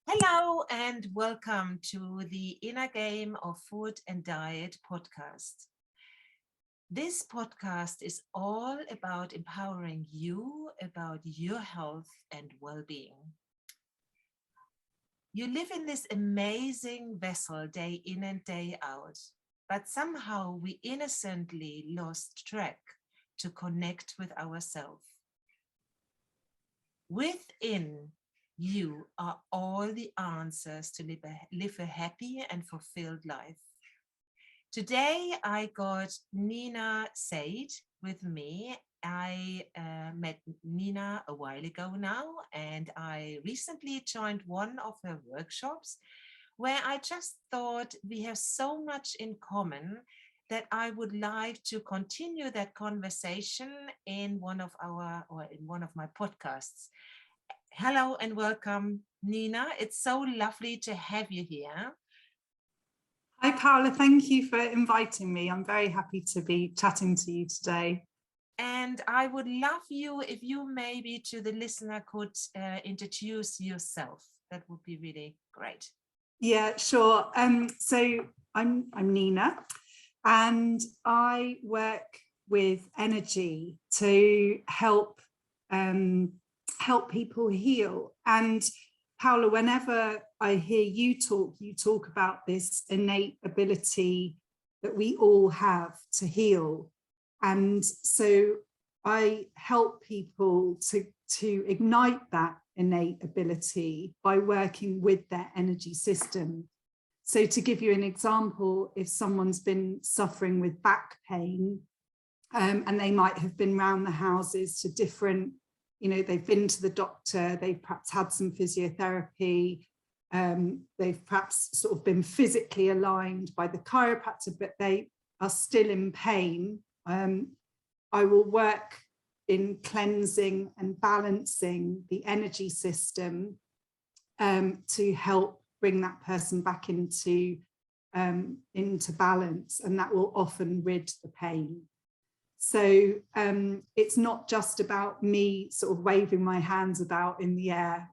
Hello and welcome to the Inner Game of Food and Diet podcast. This podcast is all about empowering you about your health and well-being. You live in this amazing vessel day in and day out, but somehow we innocently lost track to connect with ourselves. Within you are all the answers to live a happy and fulfilled life. Today, I got Neena Saith with me. I met Neena a while ago now, and I recently joined one of her workshops where I just thought we have so much in common that I would like to continue that conversation in one of my podcasts. Hello and welcome, Neena. It's so lovely to have you here. Hi, Paola. Thank you for inviting me. I'm very happy to be chatting to you today. And I would love you if you maybe to the listener could introduce yourself. That would be really great. Yeah, sure. So I'm Neena, and I work with energy to help people heal. And Paola, whenever I hear you talk about this innate ability that we all have to heal. And so I help people to ignite that innate ability by working with their energy system. So to give you an example, if someone's been suffering with back pain, and they might have been round the houses to different, they've been to the doctor, they've perhaps had some physiotherapy, they've perhaps sort of been physically aligned by the chiropractor, but they are still in pain. I will work in cleansing and balancing the energy system to help bring that person back into balance, and that will often rid the pain. So it's not just about me sort of waving my hands about in the air,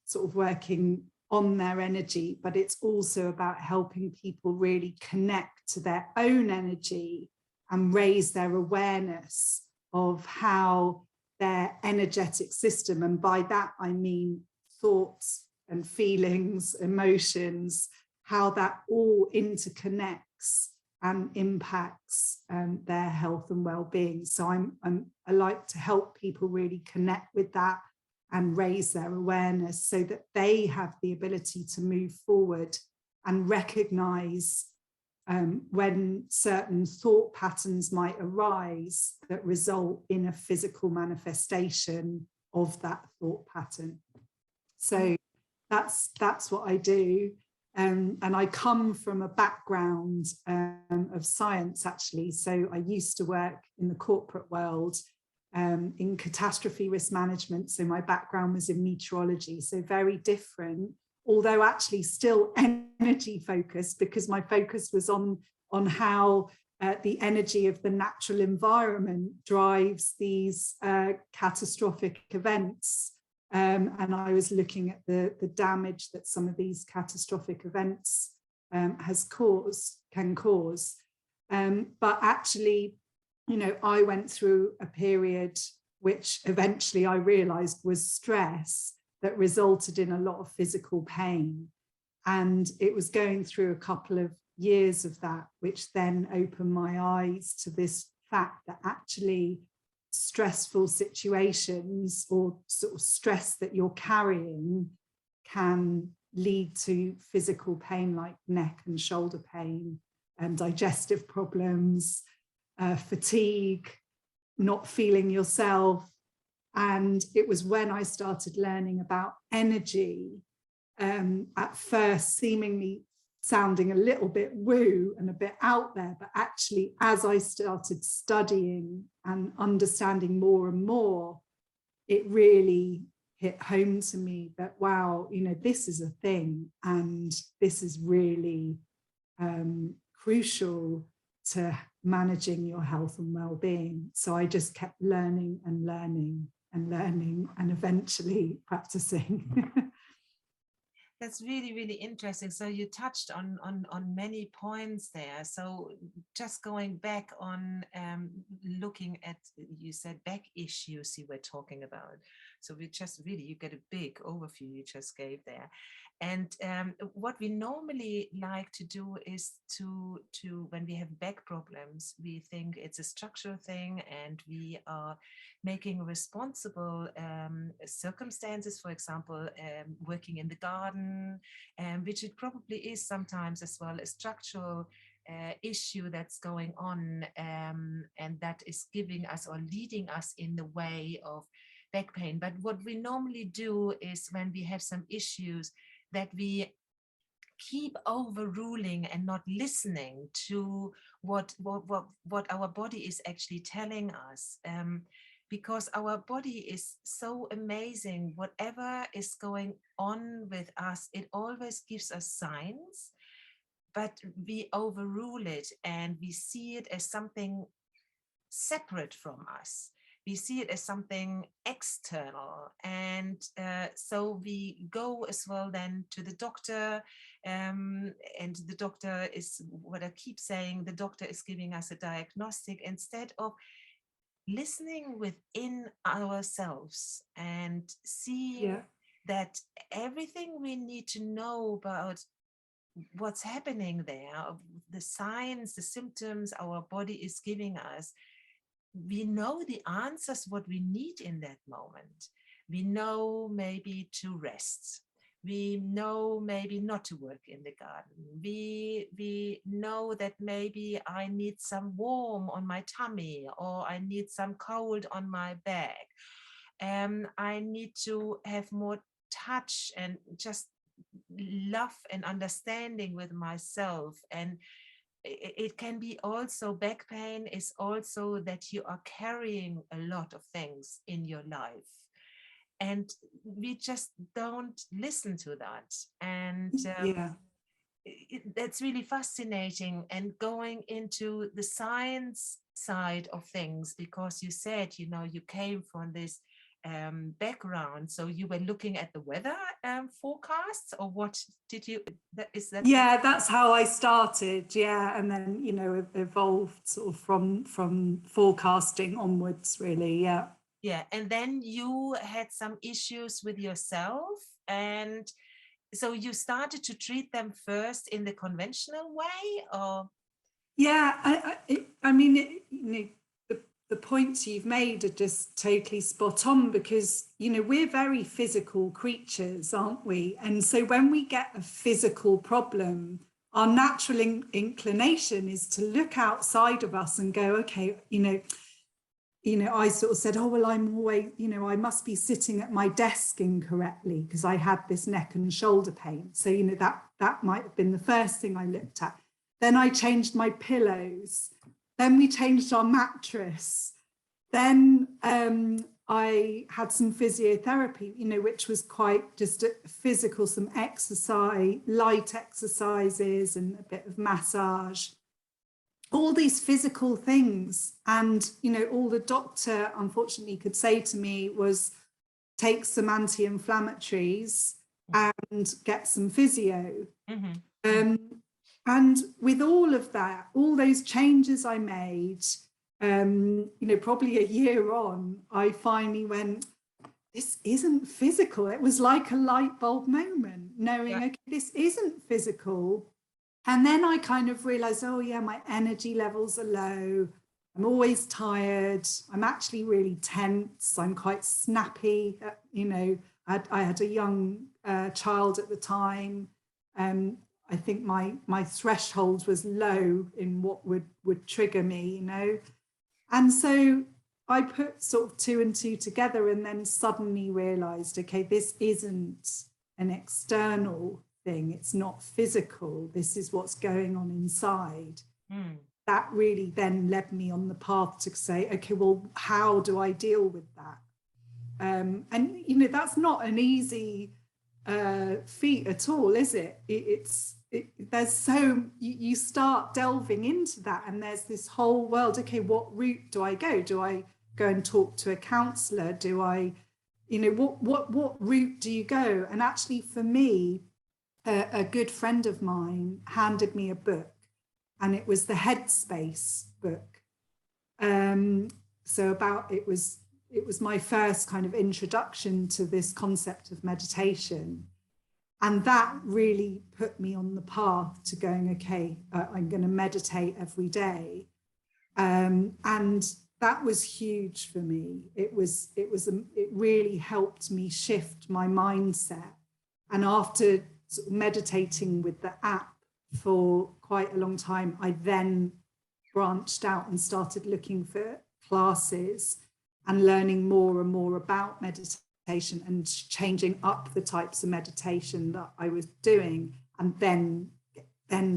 sort of working on their energy, but it's also about helping people really connect to their own energy and raise their awareness of how their energetic system, and by that I mean thoughts and feelings, emotions, how that all interconnects and impacts their health and well-being. So I like to help people really connect with that and raise their awareness so that they have the ability to move forward and recognize when certain thought patterns might arise that result in a physical manifestation of that thought pattern. So that's what I do. And I come from a background of science, actually. So I used to work in the corporate world in catastrophe risk management. So my background was in meteorology, so very different, although actually still energy focused, because my focus was on how the energy of the natural environment drives these catastrophic events. And I was looking at the damage that some of these catastrophic events can cause. But actually, I went through a period which eventually I realized was stress that resulted in a lot of physical pain. And it was going through a couple of years of that, which then opened my eyes to this fact that actually stressful situations or sort of stress that you're carrying can lead to physical pain like neck and shoulder pain and digestive problems, fatigue, not feeling yourself. And it was when I started learning about energy, at first seemingly sounding a little bit woo and a bit out there, but actually as I started studying and understanding more and more, it really hit home to me that, wow, this is a thing, and this is really crucial to managing your health and well-being. So I just kept learning and learning and learning and eventually practicing. That's really, really interesting. So you touched on many points there. So just going back on looking at, you said back issues you were talking about. So we just really, you get a big overview you just gave there. And what we normally like to do is to when we have back problems, we think it's a structural thing, and we are making responsible circumstances, for example, working in the garden, which it probably is sometimes as well a structural issue that's going on, and that is giving us or leading us in the way of back pain. But what we normally do is when we have some issues that we keep overruling and not listening to what our body is actually telling us, because our body is so amazing. Whatever is going on with us, it always gives us signs, but we overrule it and we see it as something separate from us. We see it as something external. And so we go as well then to the doctor. And the doctor is, what I keep saying, the doctor is giving us a diagnostic instead of listening within ourselves and seeing Yeah. that everything we need to know about what's happening there, the signs, the symptoms our body is giving us, we know the answers what we need in that moment. We know maybe to rest. We know maybe not to work in the garden. We know that maybe I need some warm on my tummy, or I need some cold on my back. I need to have more touch and just love and understanding with myself. And it can be also, back pain is also that you are carrying a lot of things in your life, and we just don't listen to that. And Yeah. that's really fascinating, and going into the science side of things, because you said, you know, you came from this background, so you were looking at the weather forecasts, or what did you, is that Yeah, that's how I started. Yeah, and then evolved sort of from forecasting onwards, really. Yeah. yeah, and then you had some issues with yourself, and so you started to treat them first in the conventional way, or Yeah, I mean, the points you've made are just totally spot on, because, we're very physical creatures, aren't we? And so when we get a physical problem, our natural inclination is to look outside of us and go, okay, I sort of said, oh, well, I'm always, I must be sitting at my desk incorrectly because I had this neck and shoulder pain. So, that might have been the first thing I looked at. Then I changed my pillows. Then we changed our mattress. Then I had some physiotherapy, which was quite just physical, some exercise, light exercises and a bit of massage. All these physical things. And, all the doctor unfortunately could say to me was, take some anti-inflammatories and get some physio. mm-hmm. And with all of that, all those changes I made, probably a year on, I finally went, this isn't physical. It was like a light bulb moment, knowing, okay, this isn't physical. And then I kind of realized, oh yeah, my energy levels are low. I'm always tired. I'm actually really tense. I'm quite snappy. I had a young child at the time. I think my threshold was low in what would trigger me, And so I put sort of two and two together, and then suddenly realized, okay, this isn't an external thing. It's not physical. This is what's going on inside. That really then led me on the path to say, okay, well, how do I deal with that? And, that's not an easy feat at all, is it? There's so, you start delving into that, and there's this whole world. Okay, what route do I go? Do I go and talk to a counselor? Do I, what route do you go? And actually for me, a good friend of mine handed me a book, and it was the Headspace book. Um, so about it was my first kind of introduction to this concept of meditation. And that really put me on the path to going, okay, I'm going to meditate every day. And that was huge for me. It really helped me shift my mindset. And after sort of meditating with the app for quite a long time, I then branched out and started looking for classes and learning more and more about meditation and changing up the types of meditation that I was doing, and then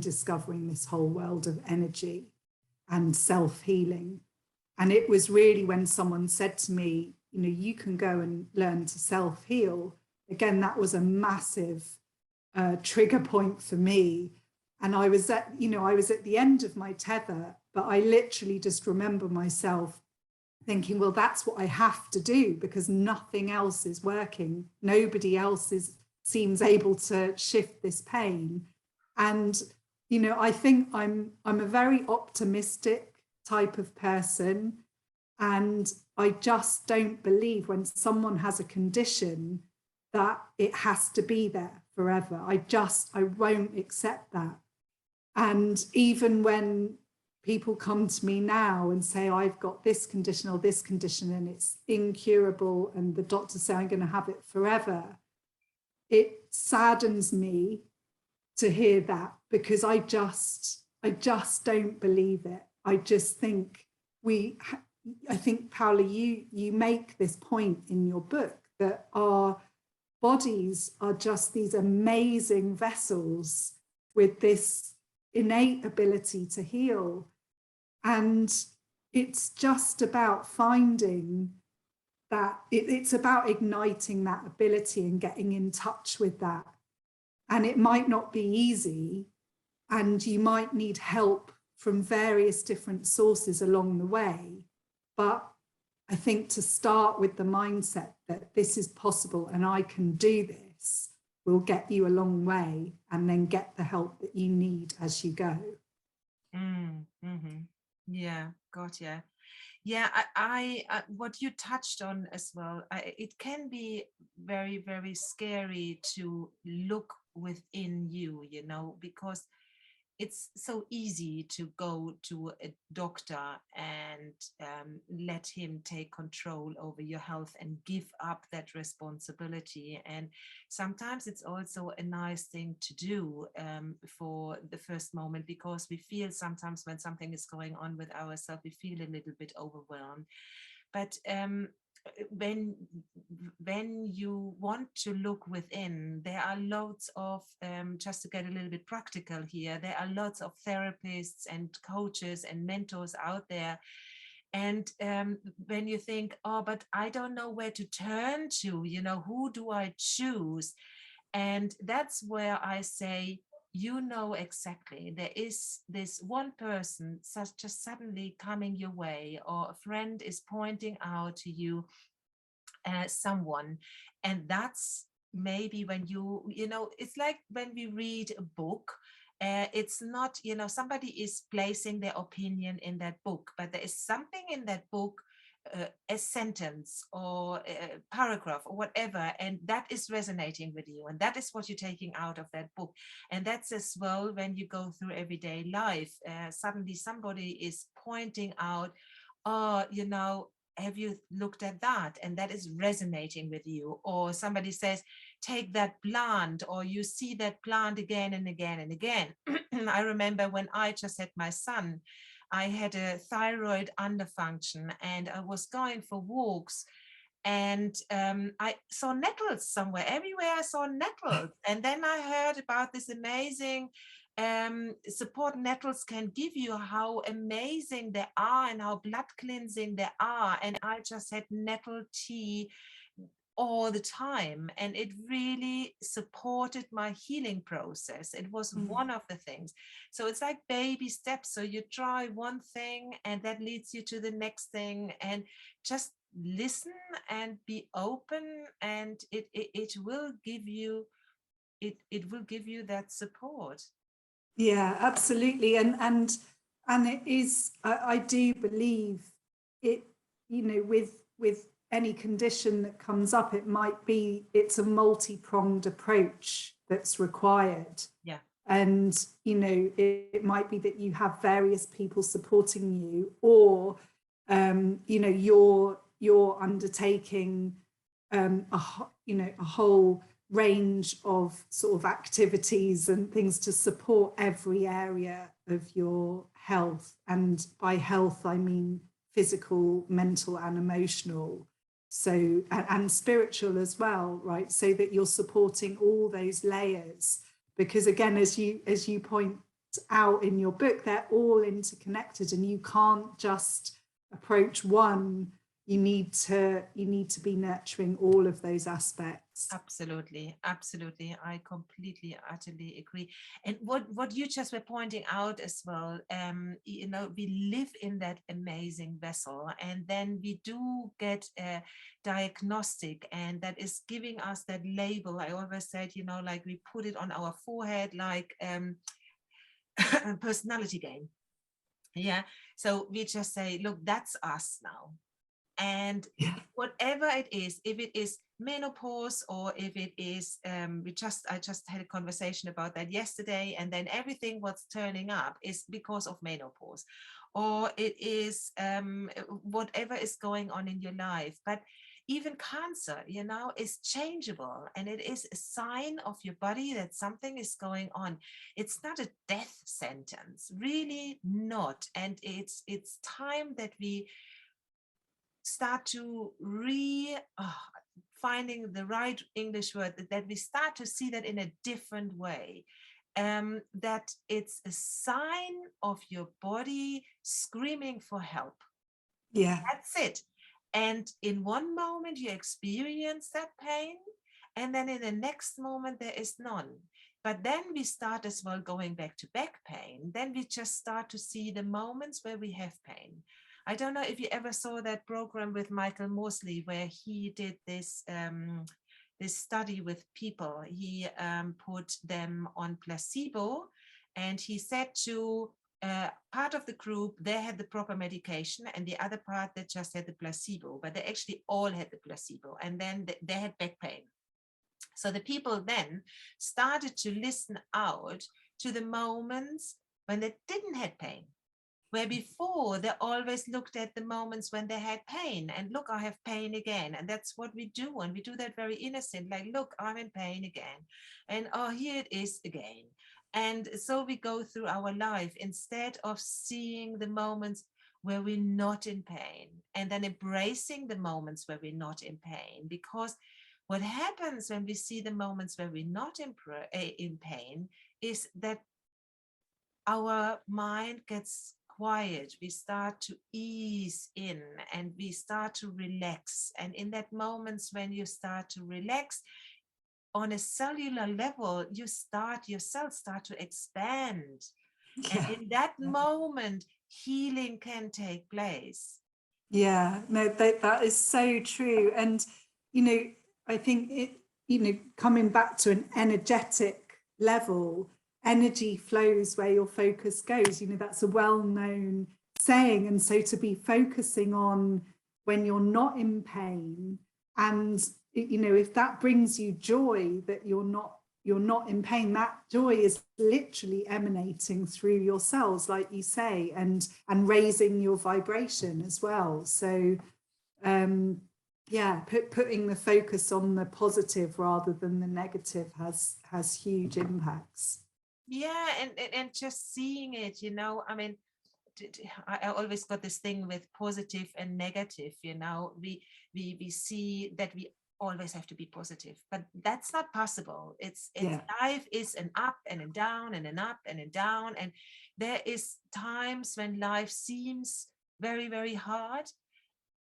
discovering this whole world of energy and self-healing. And it was really when someone said to me, you know, you can go and learn to self-heal. Again, that was a massive trigger point for me. And I was at the end of my tether, but I literally just remember myself thinking, well, that's what I have to do because nothing else is working. Nobody else seems able to shift this pain. And, you know, I think I'm a very optimistic type of person. And I just don't believe when someone has a condition that it has to be there forever. I won't accept that. And even when people come to me now and say, I've got this condition or this condition and it's incurable, and the doctors say I'm going to have it forever, it saddens me to hear that, because I just don't believe it. I just think I think, Paola, you make this point in your book that our bodies are just these amazing vessels with this innate ability to heal. And it's just about finding that it's about igniting that ability and getting in touch with that. And it might not be easy, and you might need help from various different sources along the way. But I think to start with the mindset that this is possible and I can do this will get you a long way, and then get the help that you need as you go. Mm-hmm. Yeah, got ya. Yeah, what you touched on as well, it can be very, very scary to look within you, you know, because it's so easy to go to a doctor and let him take control over your health and give up that responsibility. And sometimes it's also a nice thing to do for the first moment, because we feel sometimes when something is going on with ourselves, we feel a little bit overwhelmed. But when you want to look within, there are loads of just to get a little bit practical here, there are lots of therapists and coaches and mentors out there. And when you think, oh, but I don't know where to turn to, you know, who do I choose? And that's where I say, you know, exactly, there is this one person just suddenly coming your way, or a friend is pointing out to you someone. And that's maybe when you know, it's like when we read a book, it's not, you know, somebody is placing their opinion in that book, but there is something in that book, a sentence or a paragraph or whatever, and that is resonating with you, and that is what you're taking out of that book. And that's as well when you go through everyday life, suddenly somebody is pointing out, oh, you know, have you looked at that? And that is resonating with you. Or somebody says, take that plant, or you see that plant again and again and again. I remember when I just had my son, I had a thyroid underfunction, and I was going for walks, and I saw nettles somewhere. Everywhere I saw nettles. And then I heard about this amazing support nettles can give you, how amazing they are and how blood cleansing they are. And I just had nettle tea all the time, and it really supported my healing process. It was one of the things. So it's like baby steps. So you try one thing and that leads you to the next thing, and just listen and be open, and it will give you it will give you that support. Yeah, absolutely. And it is, I do believe it, you know, with any condition that comes up, it might be, it's a multi-pronged approach that's required. Yeah. And, you know, it might be that you have various people supporting you, or, you know, you're undertaking, you know, a whole range of sort of activities and things to support every area of your health. And by health, I mean physical, mental, and emotional. So, and spiritual as well, right? So that you're supporting all those layers. Because again, as you point out in your book, they're all interconnected, and you can't just approach one. You need to be nurturing all of those aspects. Absolutely, absolutely. I completely, utterly agree. And what you just were pointing out as well, you know, we live in that amazing vessel, and then we do get a diagnostic, and that is giving us that label. I always said, you know, like we put it on our forehead, like personality game. Yeah. So we just say, look, that's us now. And Yeah, whatever it is, if it is menopause, or if it is I just had a conversation about that yesterday, and then everything what's turning up is because of menopause, or it is whatever is going on in your life. But even cancer, you know, is changeable, and it is a sign of your body that something is going on. It's not a death sentence, really not. And it's time that we start to finding the right English word, that we start to see that in a different way. That it's a sign of your body screaming for help. yeah, That's it. And in one moment you experience that pain, and then in the next moment there is none. But then we start as well going back to back pain. Then we just start to see the moments where we have pain. I don't know if you ever saw that program with Michael Mosley, where he did this study with people. He put them on placebo, and he said to part of the group, they had the proper medication, and the other part, they just had the placebo, but they actually all had the placebo, and then they had back pain. So the people then started to listen out to the moments when they didn't have pain, where before they always looked at the moments when they had pain, and look, I have pain again. And that's what we do, and we do that very innocent, like, look, I'm in pain again, and oh, here it is again. And so we go through our life instead of seeing the moments where we're not in pain, and then embracing the moments where we're not in pain. Because what happens when we see the moments where we're not in pain is that our mind gets quiet. We start to ease in, and we start to relax. And in that moments when you start to relax on a cellular level, your cells start to expand. And yeah, in that moment, healing can take place. yeah. No, that is so true. And, you know, I think it, you know, coming back to an energetic level, energy flows where your focus goes. You know, that's a well-known saying. And so to be focusing on when you're not in pain, and, you know, if that brings you joy, that you're not in pain, that joy is literally emanating through your cells, like you say, and raising your vibration as well. So yeah, putting the focus on the positive rather than the negative has huge impacts. Yeah, and just seeing it, you know, I mean, I always got this thing with positive and negative, you know. We see that we always have to be positive, but that's not possible. It's Yeah, life is an up and a down and an up and a down, and there is times when life seems very, very hard.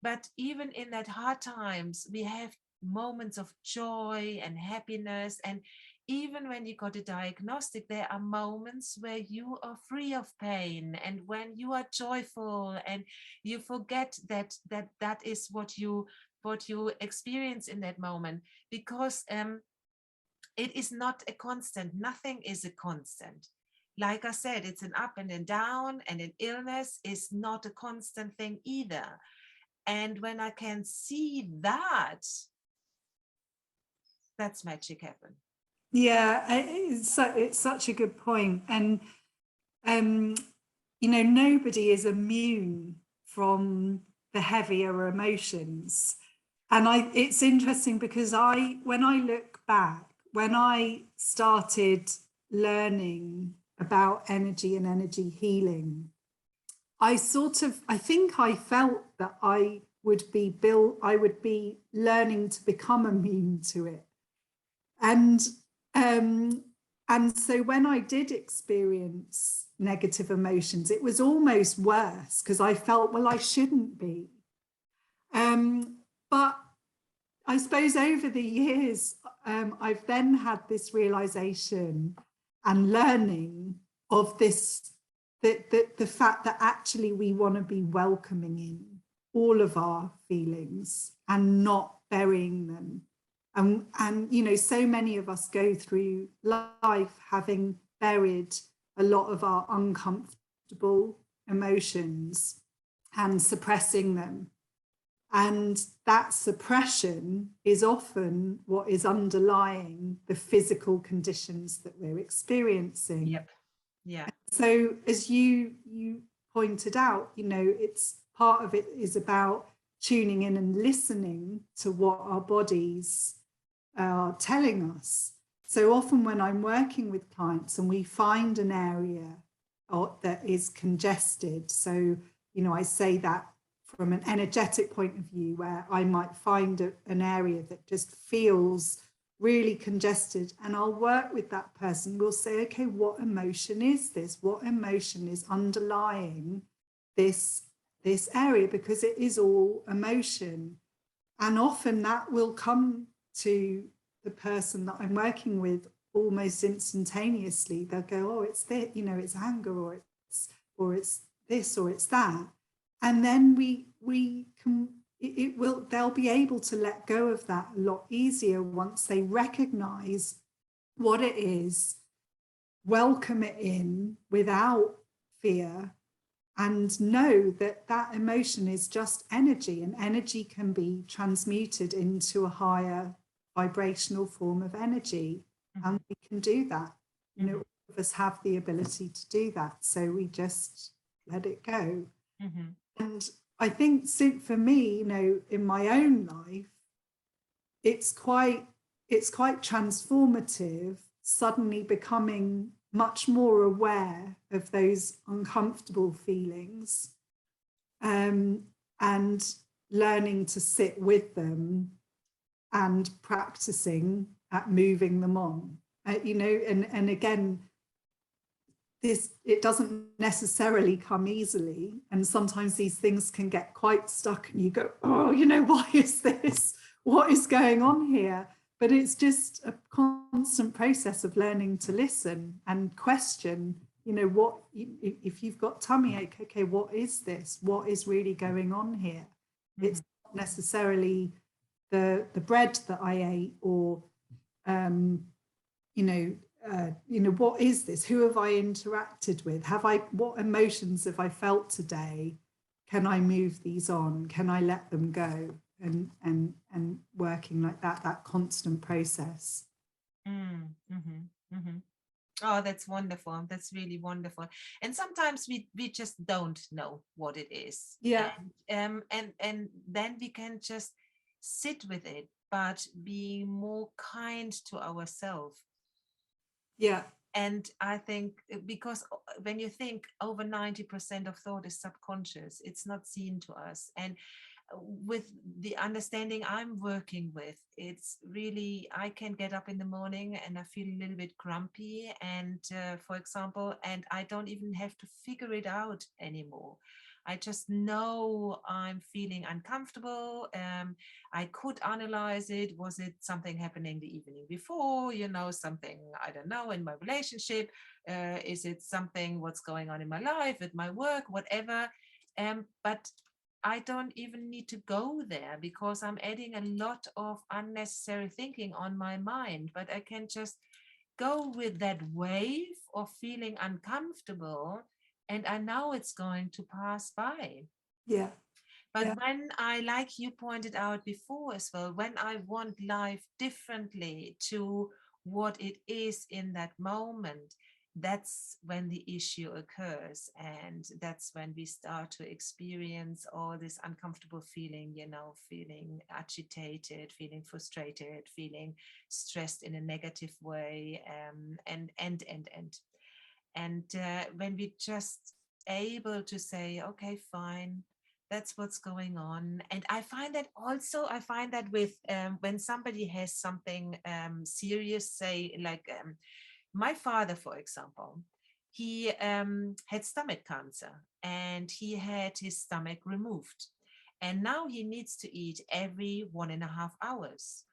But even in that hard times, we have moments of joy and happiness. And even when you got a diagnostic, there are moments where you are free of pain, and when you are joyful, and you forget that is what you experience in that moment. Because it is not a constant. Nothing is a constant. Like I said, it's an up and a down, and an illness is not a constant thing either. And when I can see that, that's magic happen. Yeah, it's such a good point. And um, you know, nobody is immune from the heavier emotions. And it's interesting because when I look back, when I started learning about energy and energy healing, I think I felt that I would be learning to become immune to it. And um, and so when I did experience negative emotions, it was almost worse because I felt, well, I shouldn't be. But I suppose over the years, I've then had this realization and learning of this, the fact that actually we want to be welcoming in all of our feelings and not burying them. And you know, so many of us go through life having buried a lot of our uncomfortable emotions and suppressing them. And that suppression is often what is underlying the physical conditions that we're experiencing. Yep. Yeah. So as you pointed out, you know, it's part of it is about tuning in and listening to what our bodies are telling us. So often when I'm working with clients and we find an area that is congested, so, you know, I say that from an energetic point of view, where I might find an area that just feels really congested, and I'll work with that person. We'll say, okay, what emotion is this? What emotion is underlying this area? Because it is all emotion. And often that will come to the person that I'm working with almost instantaneously. They'll go, oh, it's this, you know, it's anger, or it's this, or it's that. And then we can, they'll be able to let go of that a lot easier once they recognize what it is, welcome it in without fear, and know that that emotion is just energy, and energy can be transmuted into a higher vibrational form of energy. Mm-hmm. And we can do that. You know, Mm-hmm. all of us have the ability to do that. So we just let it go. Mm-hmm. And I think for me, you know, in my own life, it's quite transformative, suddenly becoming much more aware of those uncomfortable feelings, and learning to sit with them and practicing at moving them on. You know, and again, it doesn't necessarily come easily, and sometimes these things can get quite stuck and you go, oh, you know, why is this, what is going on here? But it's just a constant process of learning to listen and question, you know, what, if you've got tummy ache, okay, what is this, what is really going on here? Mm-hmm. It's not necessarily the bread that I ate, or you know, what is this? Who have I interacted with? What emotions have I felt today? Can I move these on? Can I let them go? And working like that constant process. Mm-hmm. Mm-hmm. Oh, that's wonderful. That's really wonderful. And sometimes we just don't know what it is. Yeah. And then we can just sit with it, but be more kind to ourselves. Yeah. And I think because when you think over 90% of thought is subconscious, it's not seen to us. And with the understanding I'm working with, it's really, I can get up in the morning and I feel a little bit grumpy. And for example, and I don't even have to figure it out anymore. I just know I'm feeling uncomfortable. I could analyze it. Was it something happening the evening before? You know, something, I don't know, in my relationship? Is it something, what's going on in my life, at my work, whatever? But I don't even need to go there because I'm adding a lot of unnecessary thinking on my mind, but I can just go with that wave of feeling uncomfortable, and I know it's going to pass by. Yeah. But Yeah. when I, like you pointed out before as well, when I want life differently to what it is in that moment, that's when the issue occurs. And that's when we start to experience all this uncomfortable feeling, feeling agitated, feeling frustrated, feeling stressed in a negative way, and when we just able to say, okay, fine, that's what's going on. And I find that with when somebody has something serious, say like my father, for example, he had stomach cancer and he had his stomach removed. And now he needs to eat every 1.5 hours.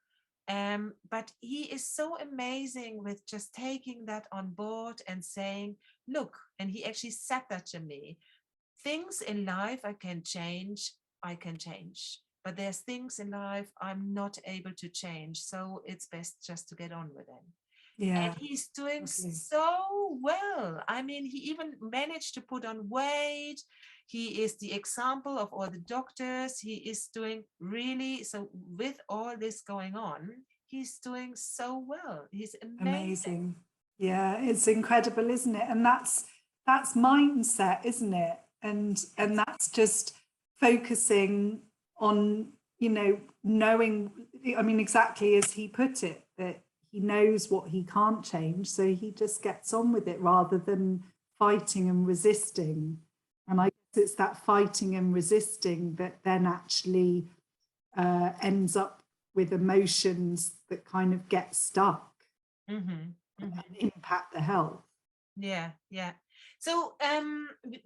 But he is so amazing with just taking that on board and saying, look, and he actually said that to me, things in life I can change. But there's things in life I'm not able to change. So it's best just to get on with it. And Yeah. he's doing Lovely. so well. I mean, he even managed to put on weight. He is the example of all the doctors. He is doing really so with all this going on. He's doing so well. He's amazing. Amazing. Yeah, it's incredible, isn't it? And that's mindset, isn't it? And That's that's just focusing on, knowing, I mean, exactly as he put it, that he knows what he can't change, so he just gets on with it rather than fighting and resisting. And I guess it's that fighting and resisting that then actually ends up with emotions that kind of get stuck mm-hmm, and mm-hmm. impact the health. Yeah, yeah. So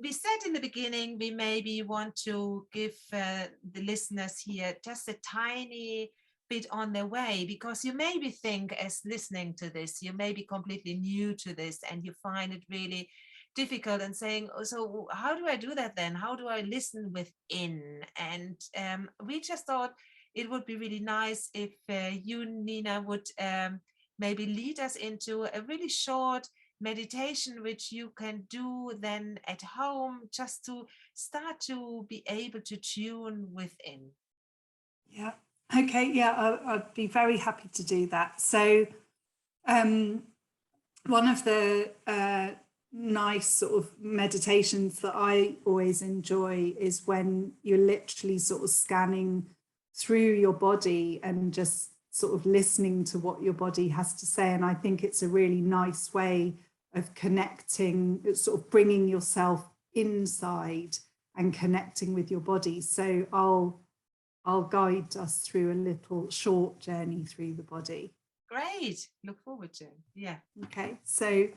we said in the beginning we maybe want to give the listeners here just a tiny bit on their way, because you maybe think, as listening to this, you may be completely new to this and you find it really difficult and saying, oh, so how do I do that then? How do I listen within? And we just thought it would be really nice if you, Neena, would maybe lead us into a really short meditation which you can do then at home, just to start to be able to tune within. Yeah. Okay. Yeah, I'd be very happy to do that. So, um, one of the nice sort of meditations that I always enjoy is when you're literally sort of scanning through your body and just sort of listening to what your body has to say. And I think it's a really nice way of connecting, sort of bringing yourself inside and connecting with your body. So I'll guide us through a little short journey through the body. Great. Look forward to it. Yeah. Okay, so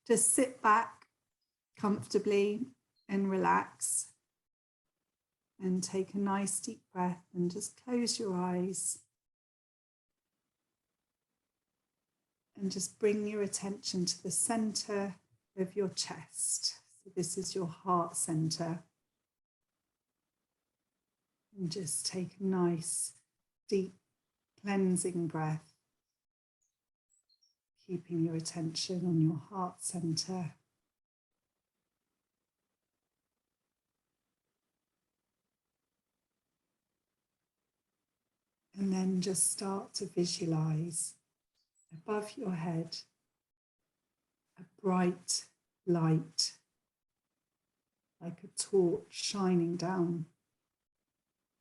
just sit back comfortably and relax and take a nice deep breath and just close your eyes and just bring your attention to the center of your chest. So this is your heart center. And just take a nice deep cleansing breath, keeping your attention on your heart center. And then just start to visualize above your head a bright light, like a torch shining down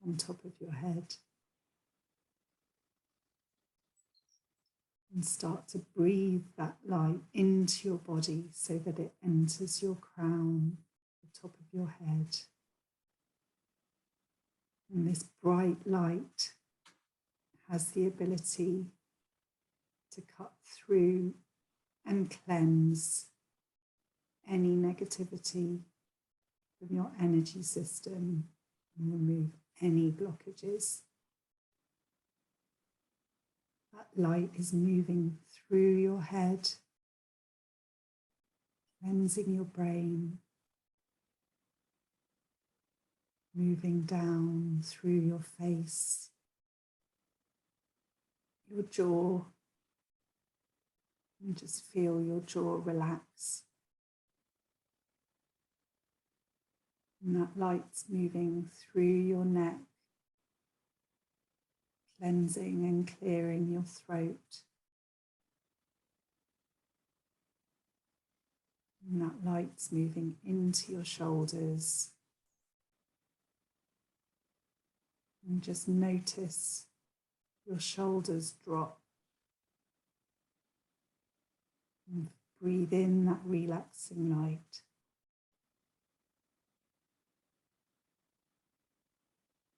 on top of your head. And start to breathe that light into your body so that it enters your crown, the top of your head. And this bright light has the ability to cut through and cleanse any negativity from your energy system and remove any blockages. That light is moving through your head, cleansing your brain, moving down through your face, your jaw, and just feel your jaw relax. And that light's moving through your neck, cleansing and clearing your throat. And that light's moving into your shoulders. And just notice your shoulders drop. And breathe in that relaxing light.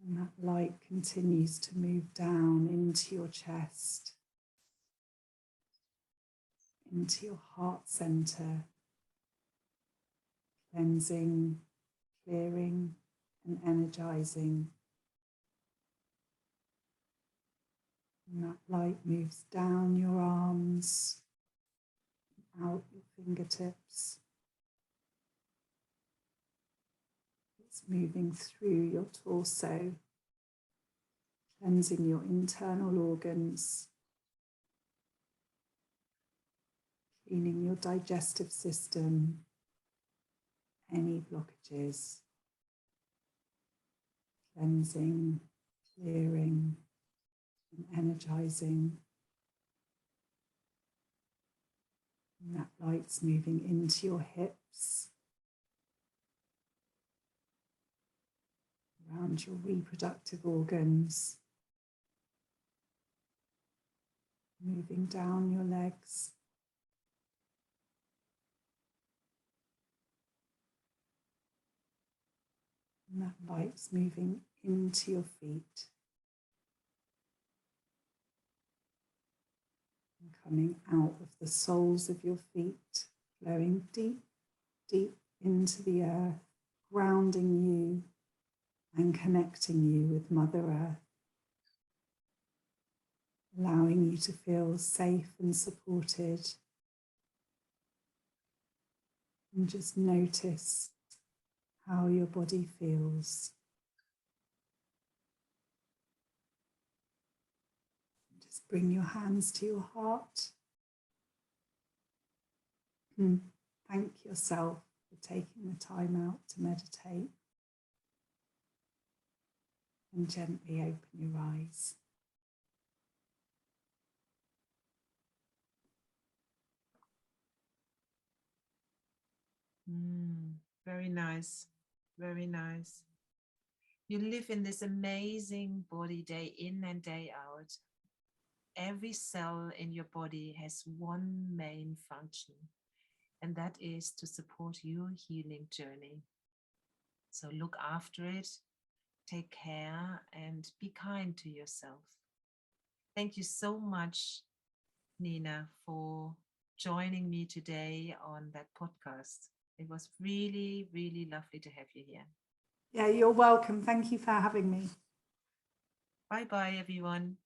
And that light continues to move down into your chest, into your heart center, cleansing, clearing, and energizing. And that light moves down your arms, out your fingertips. It's moving through your torso, cleansing your internal organs, cleaning your digestive system, any blockages, cleansing, clearing, and energizing. And that light's moving into your hips, around your reproductive organs, moving down your legs, and that light's moving into your feet, and coming out of the soles of your feet, flowing deep, deep into the earth, grounding you and connecting you with Mother Earth, allowing you to feel safe and supported. And just notice how your body feels. Just bring your hands to your heart. And thank yourself for taking the time out to meditate. And gently open your eyes. Very nice. Very nice. You live in this amazing body day in and day out. Every cell in your body has one main function, and that is to support your healing journey. So look after it, take care, and be kind to yourself. Thank you so much, Neena, for joining me today on that podcast. It was really, really lovely to have you here. Yeah, you're welcome. Thank you for having me. Bye-bye, everyone.